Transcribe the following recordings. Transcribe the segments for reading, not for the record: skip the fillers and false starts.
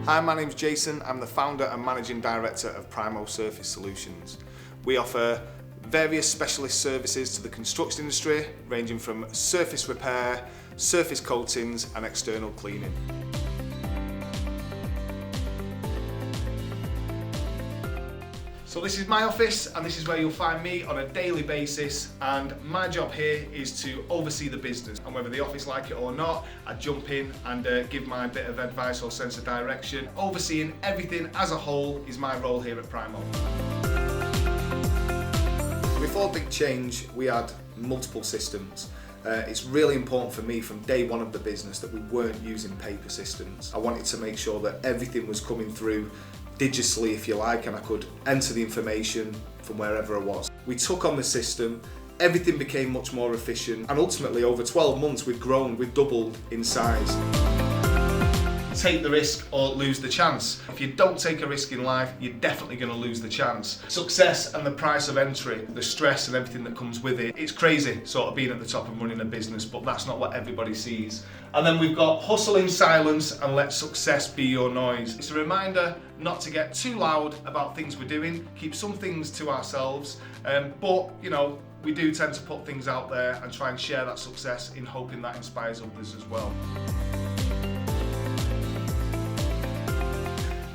Hi, my name's Jason. I'm the founder and managing director of PRYMO Surface Solutions. We offer various specialist services to the construction industry, ranging from surface repair, surface coatings and external cleaning. So this is my office, and this is where you'll find me on a daily basis, and my job here is to oversee the business, and whether the office like it or not, I jump in and give my bit of advice or sense of direction. Overseeing everything as a whole is my role here at PRYMO. Before BigChange, we had multiple systems. It's really important for me from day one of the business that we weren't using paper systems. I wanted to make sure that everything was coming through digitally, if you like, and I could enter the information from wherever I was. We took on the system, everything became much more efficient, and ultimately over 12 months we've doubled in size. Take the risk or lose the chance. If you don't take a risk in life, you're definitely going to lose the chance. Success and the price of entry, the stress and everything that comes with it, it's crazy sort of being at the top and running a business, but that's not what everybody sees. And then we've got hustle in silence and let success be your noise. It's a reminder not to get too loud about things we're doing, keep some things to ourselves, but you know, we do tend to put things out there and try and share that success in hoping that inspires others as well.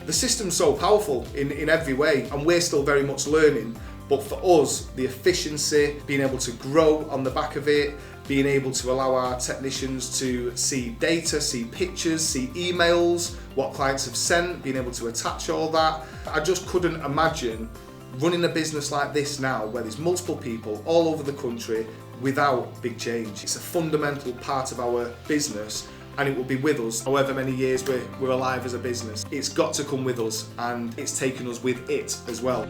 The system's so powerful in every way, and we're still very much learning, but for us, the efficiency, being able to grow on the back of it, being able to allow our technicians to see data, see pictures, see emails, what clients have sent, being able to attach all that. I just couldn't imagine running a business like this now, where there's multiple people all over the country without BigChange. It's a fundamental part of our business, and it will be with us however many years we're alive as a business. It's got to come with us, and it's taken us with it as well.